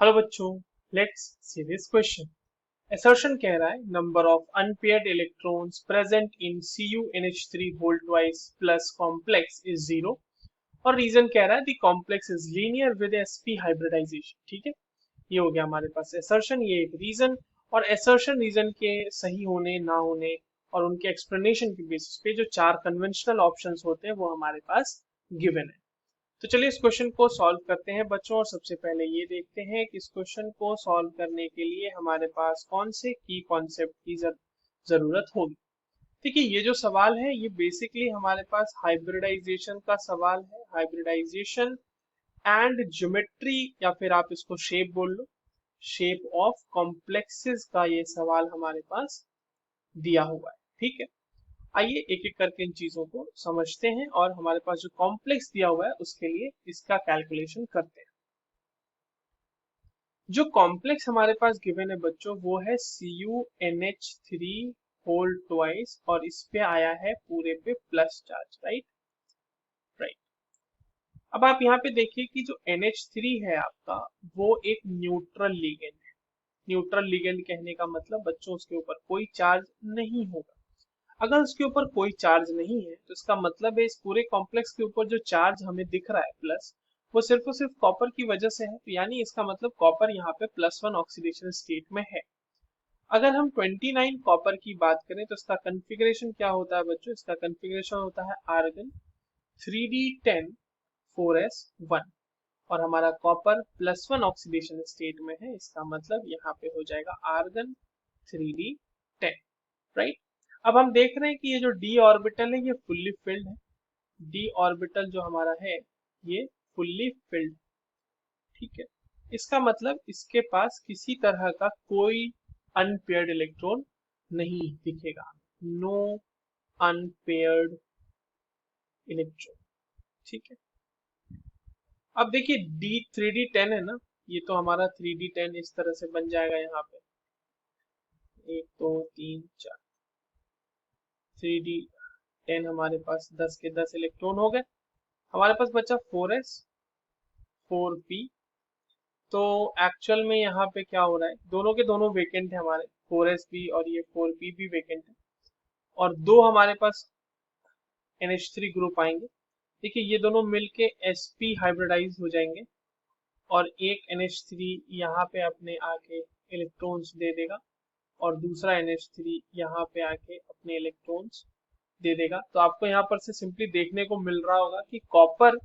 Hello बच्चों, let's see this question. Assertion कह रहा है number of unpaired electrons present in CuNH3 whole twice plus complex is 0 और reason कह रहा है the complex is linear with sp hybridization. ठीक है, ये हो गया हमारे पास असर्शन, ये एक रीजन। और असर्शन रीजन के सही होने ना होने और उनके एक्सप्लेनेशन के बेसिस पे जो चार कन्वेंशनल ऑप्शंस होते हैं वो हमारे पास गिवन है। तो चलिए इस क्वेश्चन को सॉल्व करते हैं बच्चों। और सबसे पहले ये देखते हैं कि इस क्वेश्चन को सॉल्व करने के लिए हमारे पास कौन से की कॉन्सेप्ट की जरूरत होगी। देखिए, ये जो सवाल है ये बेसिकली हमारे पास हाइब्रिडाइजेशन का सवाल है। हाइब्रिडाइजेशन एंड ज्योमेट्री, या फिर आप इसको शेप बोल लो, शेप ऑफ कॉम्प्लेक्सेस का ये सवाल हमारे पास दिया हुआ है। ठीक है, आइए एक एक करके इन चीजों को समझते हैं और हमारे पास जो कॉम्प्लेक्स दिया हुआ है उसके लिए इसका कैलकुलेशन करते हैं। जो कॉम्प्लेक्स हमारे पास गिवन है बच्चों वो है CuNH3 होल ट्वाइस और इस पे आया है पूरे पे प्लस चार्ज। Right right. अब आप यहाँ पे देखिए कि जो NH3 है आपका वो एक न्यूट्रल लिगेंड है। न्यूट्रल लिगेंड कहने का मतलब बच्चों उसके ऊपर कोई चार्ज नहीं होगा। अगर उसके ऊपर कोई चार्ज नहीं है तो इसका मतलब है इस पूरे कॉम्प्लेक्स के ऊपर जो चार्ज हमें दिख रहा है प्लस, वो सिर्फ और सिर्फ कॉपर की वजह से है। तो यानी इसका मतलब कॉपर यहाँ पे +1 ऑक्सीडेशन स्टेट में है। अगर हम 29 कॉपर की बात करें तो इसका कन्फिग्रेशन क्या होता है बच्चों? इसका कन्फिग्रेशन होता है आर्गन 3d10 4s1 और हमारा कॉपर +1 ऑक्सीडेशन स्टेट में है। इसका मतलब यहाँ पे हो जाएगा आर्गन 3d10। राइट। अब हम देख रहे हैं कि ये जो d ऑर्बिटल है ये फुल्ली फिल्ड है। d ऑर्बिटल जो हमारा है ये फुल्ली फिल्ड। ठीक है, इसका मतलब इसके पास किसी तरह का कोई अनपेयर्ड इलेक्ट्रॉन नहीं दिखेगा। No unpaired electron. ठीक है, अब देखिए d 3d10 है ना, ये तो हमारा 3d10 इस तरह से बन जाएगा। यहाँ पे 1 2 3 4 3d10 हमारे पास 10 के 10 इलेक्ट्रॉन हो गए। हमारे पास बचा 4s 4p। तो एक्चुअल में यहाँ पे क्या हो रहा है, दोनों के दोनों वेकेंट है हमारे, 4sp और ये 4p भी वेकेंट है। और दो हमारे पास NH3 ग्रुप आएंगे। देखिए ये दोनों मिलके sp हाइब्रिडाइज हो जाएंगे और एक NH3 यहाँ पे अपने आके इलेक्ट्रॉन्स दे देगा और दूसरा NH3 यहाँ पे आके अपने इलेक्ट्रॉन्स दे देगा। तो आपको यहाँ पर से सिंपली देखने को मिल रहा होगा कि कॉपर,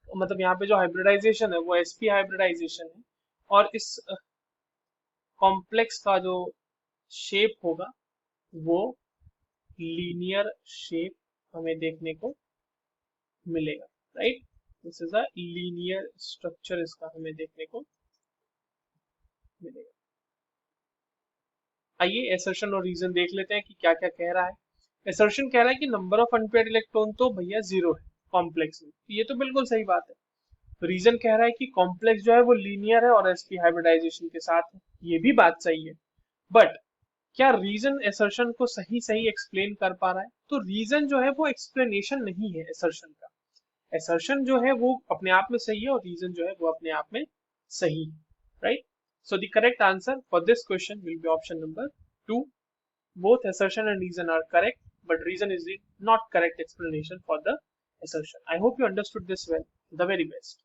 मतलब यहाँ पे जो हाइब्रिडाइजेशन है वो sp हाइब्रिडाइजेशन है और इस कॉम्प्लेक्स का जो शेप होगा वो लीनियर शेप हमें देखने को मिलेगा। Right, this is a linear structure इसका हमें देखने को मिलेगा। आइए असर्शन और रीजन देख लेते हैं कि क्या क्या कह रहा है। असर्शन कह रहा है कि नंबर ऑफ अनपेयर्ड इलेक्ट्रॉन तो भैया 0 है कॉम्प्लेक्स में। ये तो बिल्कुल सही बात है। रीजन कह रहा है कि कॉम्प्लेक्स जो है वो लीनियर है और sp हाइब्रिडाइजेशन के साथ है। ये भी बात सही है, बट क्या रीजन असर्शन को सही सही एक्सप्लेन कर पा रहा है? तो रीजन जो है वो एक्सप्लेनेशन नहीं है असर्शन का। assertion जो है वो अपने आप में सही है और रीजन जो है वो अपने आप में सही है। Right, so the correct answer for this question will be option number 2. Both assertion and reason are correct, but reason is the not correct explanation for the assertion. I hope you understood this well. The very best.